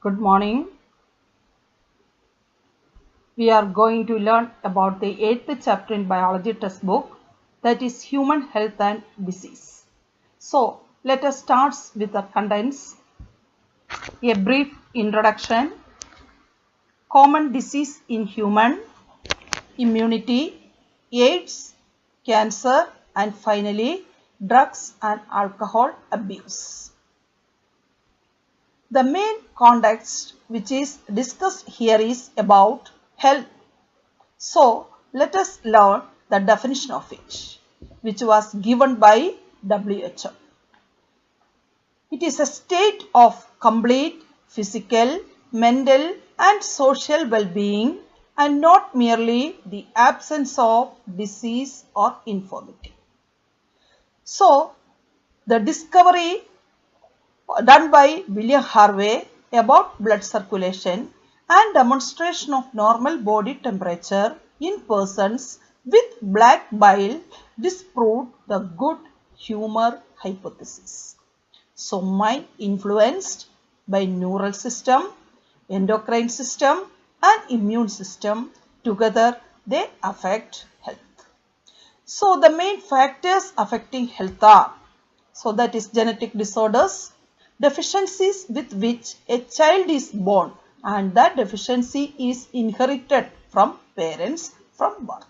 Good morning. We are going to learn about the 8th chapter in biology textbook, that is human health and disease. So let us start with the contents. A brief introduction, common disease in human, immunity, AIDS, cancer, and finally drugs and alcohol abuse. The main context which is discussed here is about health. So let us learn the definition of it, which was given by WHO. It is a state of complete physical, mental and social well-being and not merely the absence of disease or infirmity. So the discovery done by William Harvey about blood circulation and demonstration of normal body temperature in persons with black bile disproved the good humor hypothesis. So mind influenced by neural system, endocrine system and immune system, together they affect health. So the main factors affecting health are, so that is genetic disorders, deficiencies with which a child is born and that deficiency is inherited from parents from birth.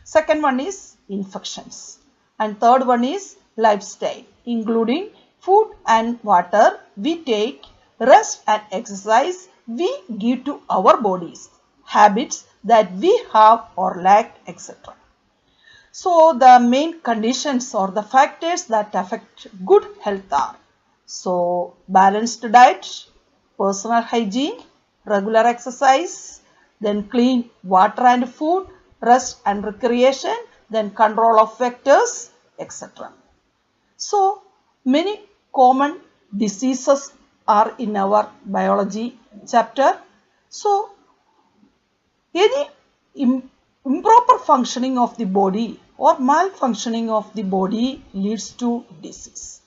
Second one is infections and third one is lifestyle, including food and water we take, rest and exercise we give to our bodies, habits that we have or lack, etc. So the main conditions or the factors that affect good health are, so balanced diet, personal hygiene, regular exercise, then clean water and food, rest and recreation, then control of vectors, etc. So many common diseases are in our biology chapter. So any improper functioning of the body or malfunctioning of the body leads to disease.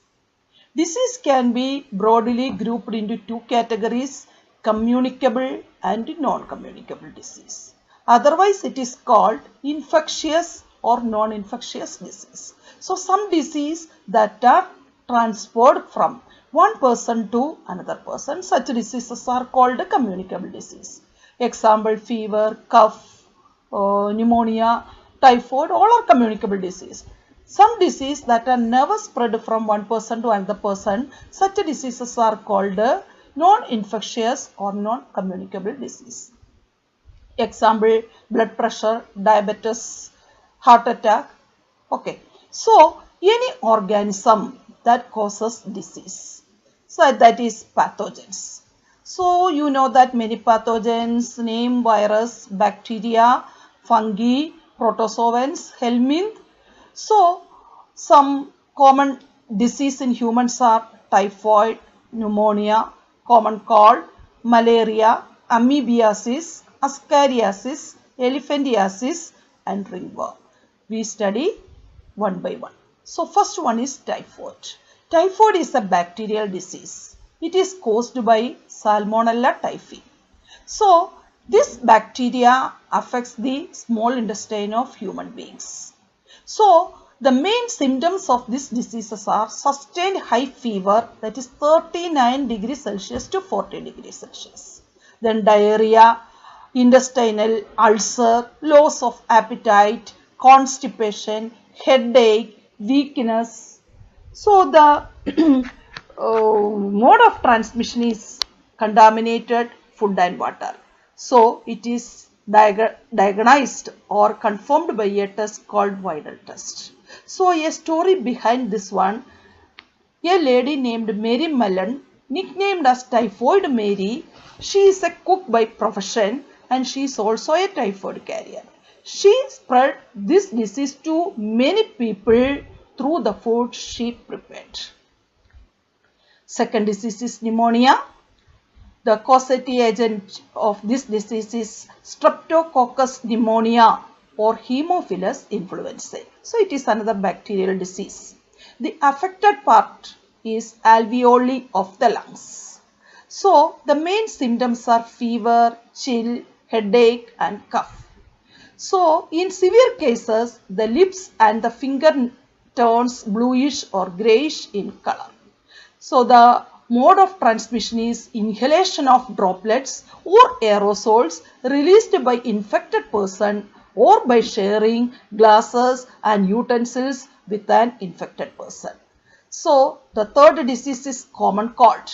Disease can be broadly grouped into two categories, communicable and non-communicable disease. Otherwise, it is called infectious or non-infectious disease. So, some disease that are transferred from one person to another person, such diseases are called communicable disease. Example, fever, cough, pneumonia, typhoid, all are communicable disease. Some disease that are never spread from one person to another person, such diseases are called non-infectious or non-communicable disease. Example, blood pressure, diabetes, heart attack. Okay. So, any organism that causes disease. So, that is pathogens. So, you know that many pathogens, name virus, bacteria, fungi, protozoans, helminth. So, some common disease in humans are typhoid, pneumonia, common cold, malaria, amoebiasis, ascariasis, elephantiasis and ringworm. We study one by one. So, first one is typhoid. Typhoid is a bacterial disease. It is caused by Salmonella typhi. So, this bacteria affects the small intestine of human beings. So, the main symptoms of these diseases are sustained high fever, that is 39 degrees Celsius to 40 degrees Celsius. Then diarrhea, intestinal ulcer, loss of appetite, constipation, headache, weakness. So, the mode of transmission is contaminated food and water. So, it is diagnosed or confirmed by a test called viral test. So, a story behind this one, a lady named Mary Mellon, nicknamed as Typhoid Mary, she is a cook by profession and she is also a typhoid carrier. She spread this disease to many people through the food she prepared. Second disease is pneumonia. The causative agent of this disease is Streptococcus pneumonia or Haemophilus influenzae. So, it is another bacterial disease. The affected part is alveoli of the lungs. So the main symptoms are fever, chill, headache and cough. So in severe cases, the lips and the finger turns bluish or greyish in color. So the mode of transmission is inhalation of droplets or aerosols released by infected person or by sharing glasses and utensils with an infected person. So the third disease is common cold.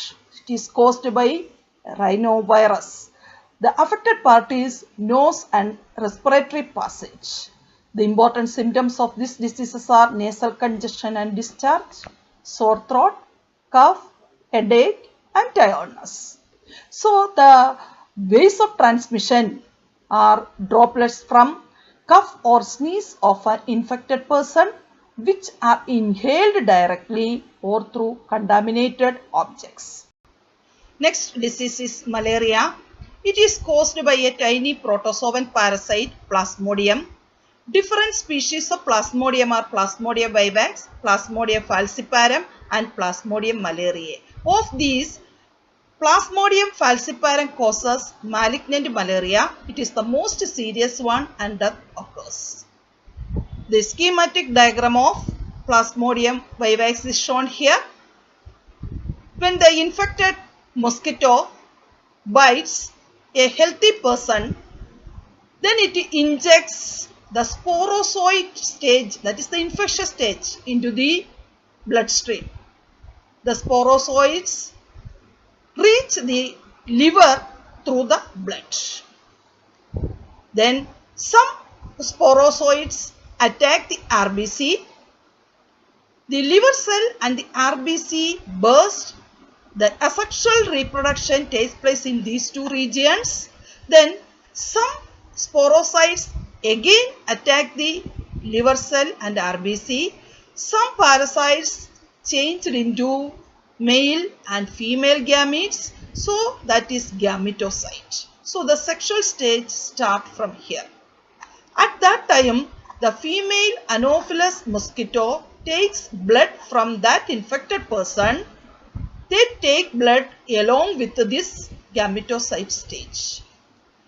It is caused by rhinovirus. The affected part is nose and respiratory passage. The important symptoms of these diseases are nasal congestion and discharge, sore throat, cough, headache and tiredness. So the ways of transmission are droplets from cough or sneeze of an infected person, which are inhaled directly or through contaminated objects. Next disease is malaria. It is caused by a tiny protozoan parasite, Plasmodium. Different species of Plasmodium are Plasmodium vivax, Plasmodium falciparum and Plasmodium malariae. Of these, Plasmodium falciparum causes malignant malaria. It is the most serious one and death occurs. The schematic diagram of Plasmodium vivax is shown here. When the infected mosquito bites a healthy person, then it injects the sporozoid stage, that is the infectious stage, into the bloodstream. The sporozoids reach the liver through the blood. Then some sporozoids attack the RBC. The liver cell and the RBC burst. The asexual reproduction takes place in these two regions. Then some sporozoids again attack the liver cell and RBC. Some parasites changed into male and female gametes. So that is gametocide. So the sexual stage starts from here. At that time, the female Anopheles mosquito takes blood from that infected person. They take blood along with this gametocide stage.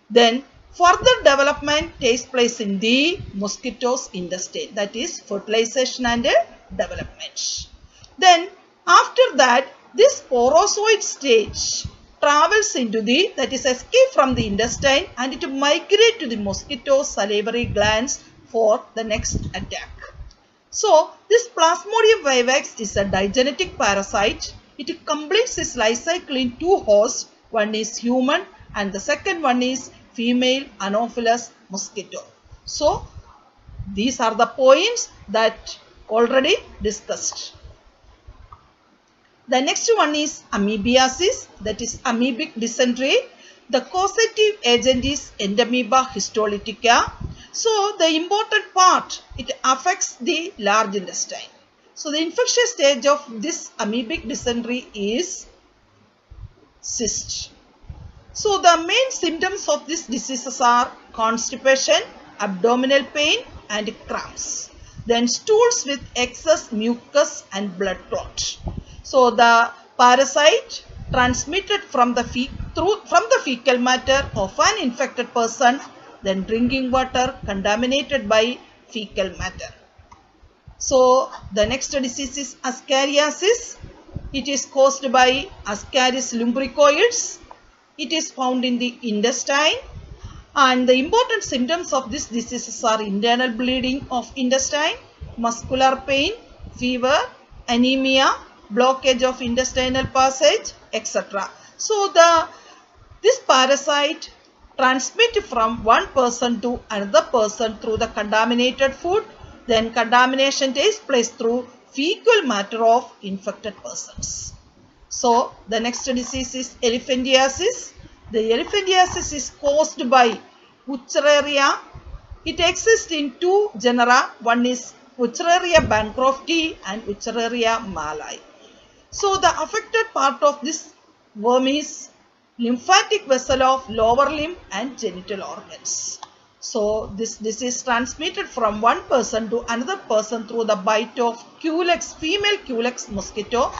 Then further development takes place in the mosquito's intestine, that is fertilization and development. Then after that, this sporozoid stage travels into the, that is escape from the intestine, and it migrates to the mosquito's salivary glands for the next attack. So this Plasmodium vivax is a digenetic parasite. It completes its life cycle in two hosts. One is human and the second one is female Anopheles mosquito. So these are the points that already discussed. The next one is amoebiasis, that is amoebic dysentery. The causative agent is Entamoeba histolytica. So the important part, it affects the large intestine. So the infectious stage of this amoebic dysentery is cyst. So the main symptoms of these diseases are constipation, abdominal pain and cramps. Then stools with excess mucus and blood clot. So the parasite transmitted from the fecal matter of an infected person, then drinking water contaminated by fecal matter. So the next disease is ascariasis. It is caused by Ascaris lumbricoides. It is found in the intestine, and the important symptoms of these diseases are internal bleeding of intestine, muscular pain, fever, anemia, blockage of intestinal passage, etc. So this parasite transmits from one person to another person through the contaminated food. Then contamination takes place through fecal matter of infected persons. So the next disease is elephantiasis. The elephantiasis is caused by Wuchereria. It exists in two genera. One is Wuchereria bancrofti and Wuchereria malai. So the affected part of this worm is lymphatic vessel of lower limb and genital organs. So this disease transmitted from one person to another person through the bite of Culex, female Culex mosquito.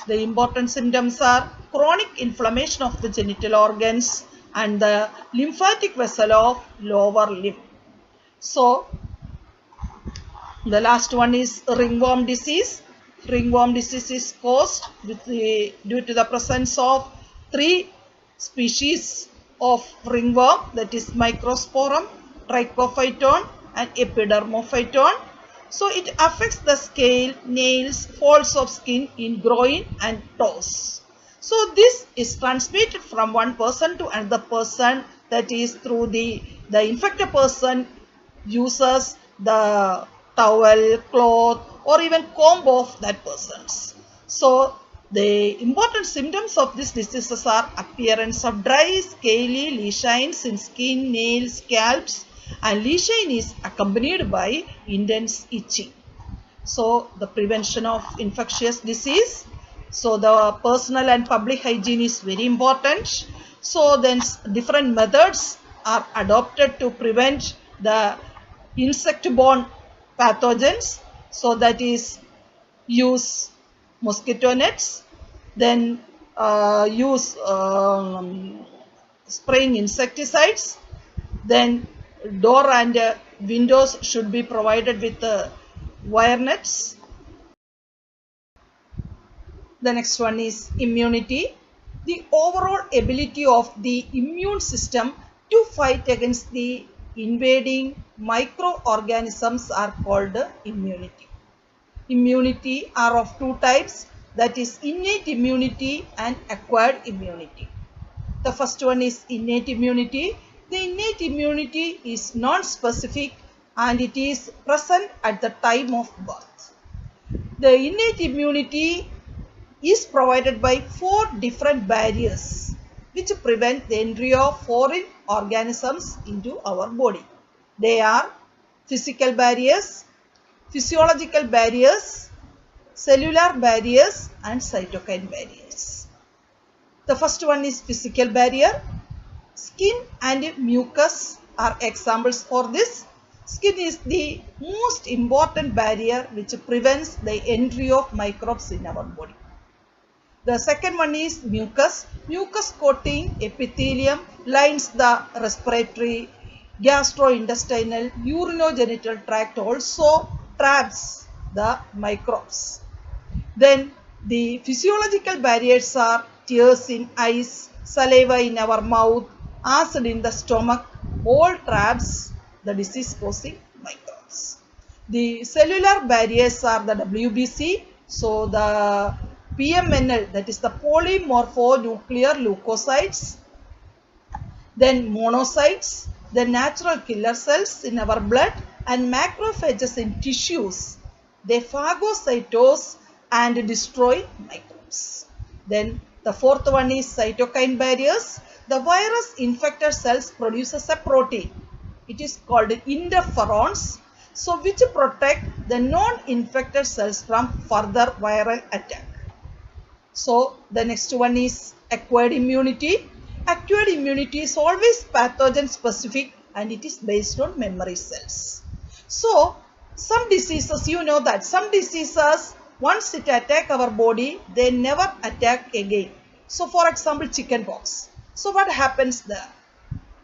The important symptoms are chronic inflammation of the genital organs and the lymphatic vessel of lower limb. So, the last one is ringworm disease. Ringworm disease is caused due to the presence of 3 species of ringworm, that is Microsporum, Trichophyton and Epidermophyton. So it affects the scale, nails, folds of skin in groin and toes. So this is transmitted from one person to another person, that is through the infected person uses the towel, cloth or even comb of that person's. So the important symptoms of these diseases are appearance of dry, scaly lesions in skin, nails, scalps, and lesion is accompanied by intense itching. So the prevention of infectious disease. So the personal and public hygiene is very important. So then different methods are adopted to prevent the insect-borne pathogens. So that is use mosquito nets, then use spraying insecticides, then door and windows should be provided with wire nets. The next one is immunity. The overall ability of the immune system to fight against the invading microorganisms are called immunity. Immunity are of 2 types, that is innate immunity and acquired immunity. The first one is innate immunity. The innate immunity is non-specific and it is present at the time of birth. The innate immunity is provided by 4 different barriers which prevent the entry of foreign organisms into our body. They are physical barriers, physiological barriers, cellular barriers and cytokine barriers. The first one is physical barrier. Skin and mucus are examples for this. Skin is the most important barrier which prevents the entry of microbes in our body. The second one is mucus. Mucus coating epithelium lines the respiratory, gastrointestinal, urinogenital tract, also traps the microbes. Then the physiological barriers are tears in eyes, saliva in our mouth, acid in the stomach, all traps the disease causing microbes. The cellular barriers are the WBC, so the PMNL, that is the polymorphonuclear leukocytes, then monocytes, the natural killer cells in our blood and macrophages in tissues. They phagocytose and destroy microbes. Then the fourth one is cytokine barriers. The virus infected cells produces a protein. It is called interferons, so which protect the non-infected cells from further viral attack. So the next one is acquired immunity. Acquired immunity is always pathogen specific and it is based on memory cells. So some diseases, you know that some diseases, once it attack our body, they never attack again. So for example, chickenpox. So what happens there?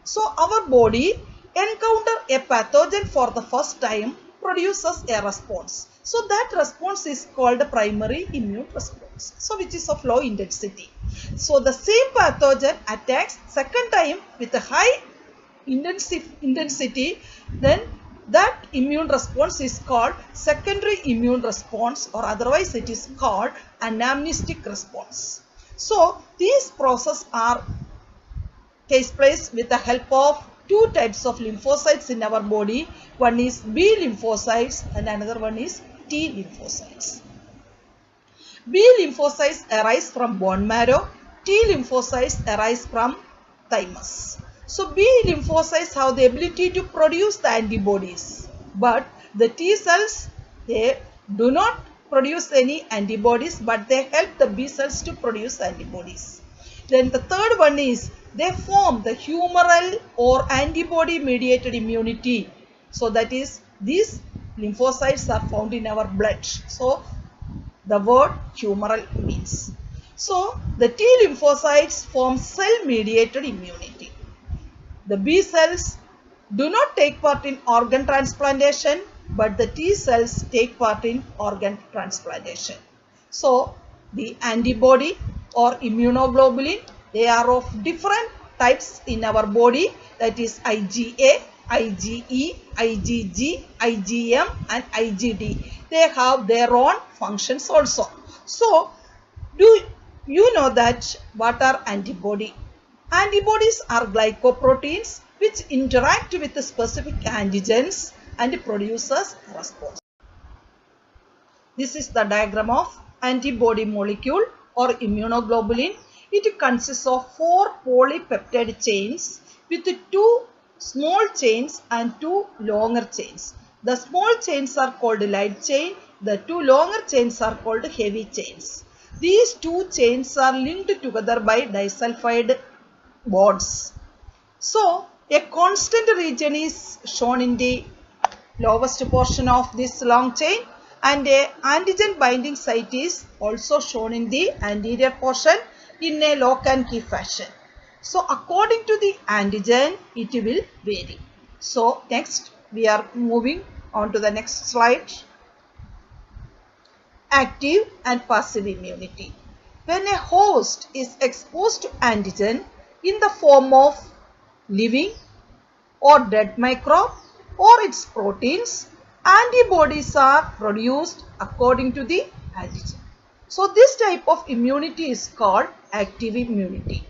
So our body encounter a pathogen for the first time, produces a response. So that response is called a primary immune response, so which is of low intensity. So the same pathogen attacks second time with a high intensity, then that immune response is called secondary immune response, or otherwise it is called anamnestic response. So these processes takes place with the help of 2 types of lymphocytes in our body. One is B lymphocytes and another one is T lymphocytes. B lymphocytes arise from bone marrow. T lymphocytes arise from thymus. So B lymphocytes have the ability to produce the antibodies, but the T cells, they do not produce any antibodies, but they help the B cells to produce antibodies. Then the third one is they form the humoral or antibody mediated immunity. So that is, these lymphocytes are found in our blood. So the word humoral means. So the T lymphocytes form cell-mediated immunity. The B cells do not take part in organ transplantation, but the T cells take part in organ transplantation. So the antibody or immunoglobulin, they are of different types in our body, that is IgA, IgE, IgG, IgM and IgD. They have their own functions also. So do you know that what are antibody? Antibodies are glycoproteins which interact with the specific antigens and produces response. This is the diagram of antibody molecule or immunoglobulin. It consists of 4 polypeptide chains with 2 small chains and 2 longer chains. The small chains are called light chain. The 2 longer chains are called heavy chains. These 2 chains are linked together by disulfide bonds. So a constant region is shown in the lowest portion of this long chain, and a antigen binding site is also shown in the anterior portion in a lock and key fashion. So according to the antigen, it will vary. So next we are moving on to the next slide. Active and passive immunity. When a host is exposed to antigen in the form of living or dead microbe or its proteins, antibodies are produced according to the antigen. So this type of immunity is called active immunity.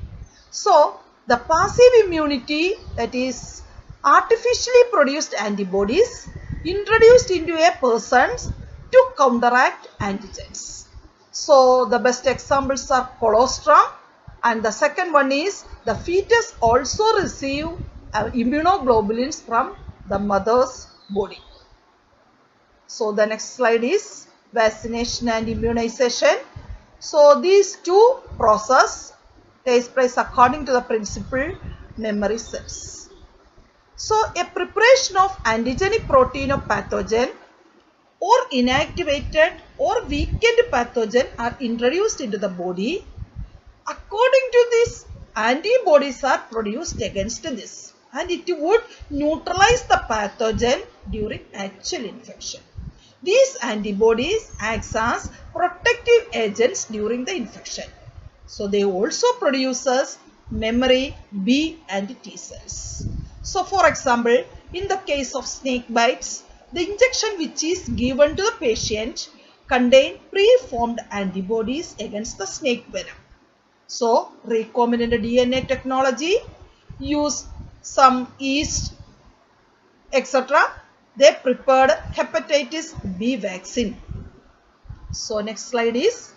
So the passive immunity, that is artificially produced antibodies introduced into a person to counteract antigens. So the best examples are colostrum, and the second one is the fetus also receive immunoglobulins from the mother's body. So the next slide is vaccination and immunization. So these two processes takes place according to the principle memory cells. So a preparation of antigenic protein of pathogen or inactivated or weakened pathogen are introduced into the body. According to this, antibodies are produced against this, and it would neutralize the pathogen during actual infection. These antibodies act as protective agents during the infection. So they also produces memory B and T cells. So for example, in the case of snake bites, the injection which is given to the patient contain preformed antibodies against the snake venom. So recombinant DNA technology use some yeast etc. They prepared hepatitis B vaccine. So next slide is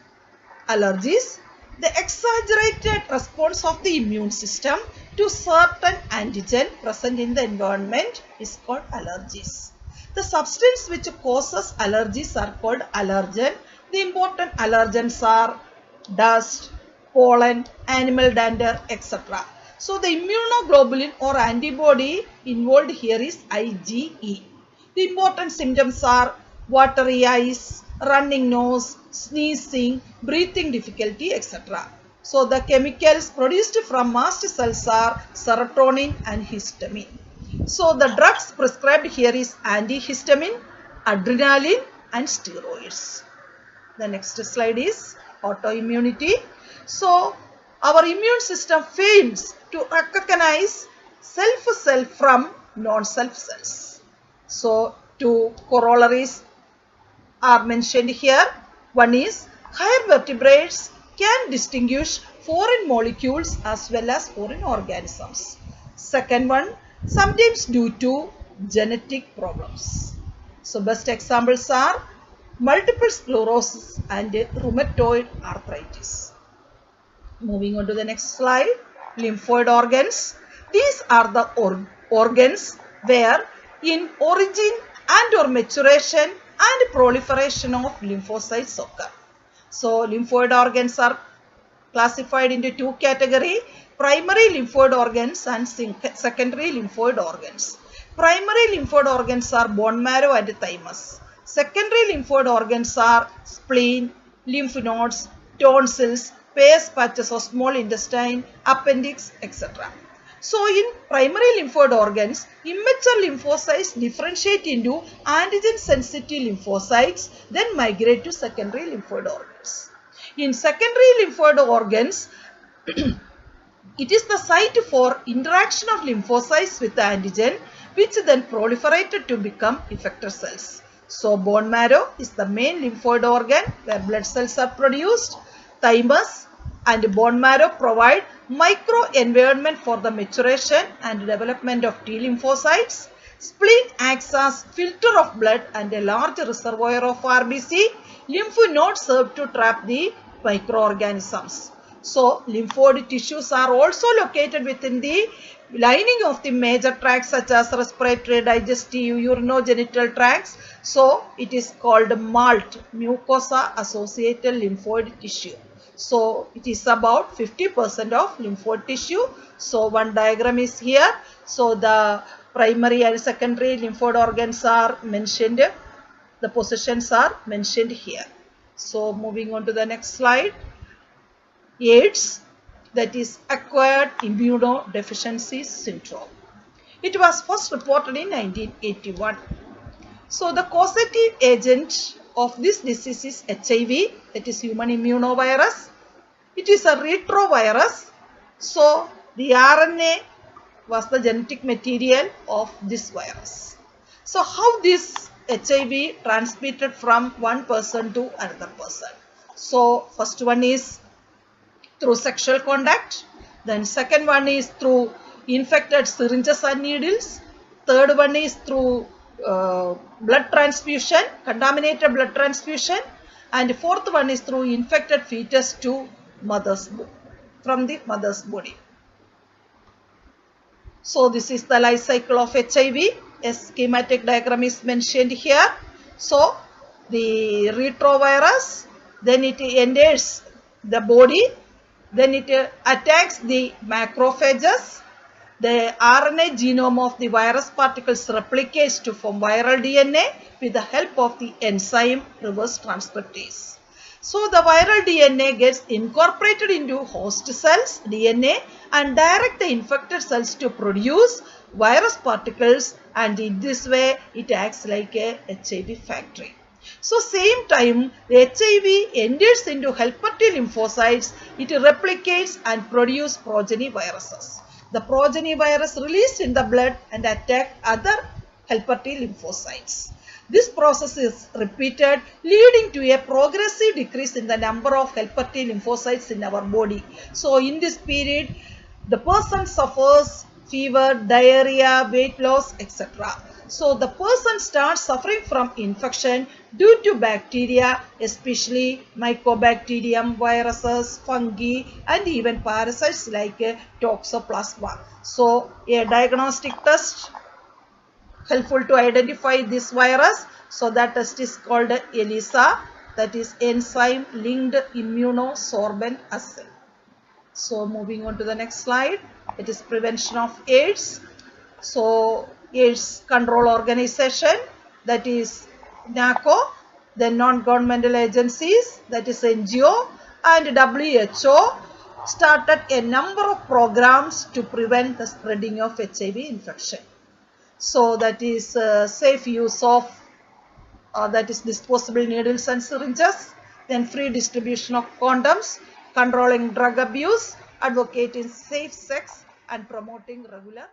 allergies. The exaggerated response of the immune system to certain antigen present in the environment is called allergies. The substance which causes allergies are called allergen. The important allergens are dust, pollen, animal dander, etc. So the immunoglobulin or antibody involved here is IgE. The important symptoms are watery eyes, running nose, sneezing, breathing difficulty, etc. So the chemicals produced from mast cells are serotonin and histamine. So the drugs prescribed here is antihistamine, adrenaline and steroids. The next slide is autoimmunity. So our immune system fails to recognize self from non-self cells. So two corollaries are mentioned here. One is higher vertebrates can distinguish foreign molecules as well as foreign organisms. Second one, sometimes due to genetic problems. So best examples are multiple sclerosis and rheumatoid arthritis. Moving on to the next slide, lymphoid organs. These are the organs where in origin and or maturation and proliferation of lymphocytes occur. So lymphoid organs are classified into two categories: primary lymphoid organs and secondary lymphoid organs. Primary lymphoid organs are bone marrow and thymus. Secondary lymphoid organs are spleen, lymph nodes, tonsils, Peyer's patches of small intestine, appendix, etc. So in primary lymphoid organs, immature lymphocytes differentiate into antigen-sensitive lymphocytes, then migrate to secondary lymphoid organs. In secondary lymphoid organs, it is the site for interaction of lymphocytes with the antigen, which then proliferated to become effector cells. So bone marrow is the main lymphoid organ where blood cells are produced. Thymus and bone marrow provide microenvironment for the maturation and development of T lymphocytes. Spleen acts as filter of blood and a large reservoir of RBC. Lymph nodes serve to trap the microorganisms. So lymphoid tissues are also located within the lining of the major tracts such as respiratory, digestive, urinogenital tracts. So it is called MALT, mucosa associated lymphoid tissue. So it is about 50% of lymphoid tissue. So one diagram is here. So the primary and secondary lymphoid organs are mentioned. The positions are mentioned here. So moving on to the next slide. AIDS, that is acquired immunodeficiency syndrome. It was first reported in 1981. So the causative agent of this disease is HIV, that is human immunovirus. It is a retrovirus. So the RNA was the genetic material of this virus. So how this HIV transmitted from one person to another person? So first one is through sexual contact, then second one is through infected syringes and needles, third one is through blood transfusion, contaminated blood transfusion, and fourth one is through infected fetus to from the mother's body. So this is the life cycle of HIV. A schematic diagram is mentioned here. So the retrovirus, then it enters the body. Then it attacks the macrophages. The RNA genome of the virus particles replicates to form viral DNA with the help of the enzyme reverse transcriptase. So the viral DNA gets incorporated into host cells DNA and direct the infected cells to produce virus particles, and in this way it acts like a HIV factory. So same time the HIV enters into helper T lymphocytes, it replicates and produces progeny viruses. The progeny virus released in the blood and attack other helper T lymphocytes. This process is repeated, leading to a progressive decrease in the number of helper T lymphocytes in our body. So in this period, the person suffers fever, diarrhea, weight loss, etc. So the person starts suffering from infection due to bacteria, especially mycobacterium, viruses, fungi, and even parasites like toxoplasma. So a diagnostic test helpful to identify this virus. So that test is called ELISA, that is enzyme linked immunosorbent assay. So moving on to the next slide, it is prevention of AIDS. So AIDS Control Organization, that is NACO, then non-governmental agencies, that is NGO, and WHO started a number of programs to prevent the spreading of HIV infection. So that is safe use of that is disposable needles and syringes, then free distribution of condoms, controlling drug abuse, advocating safe sex, and promoting regular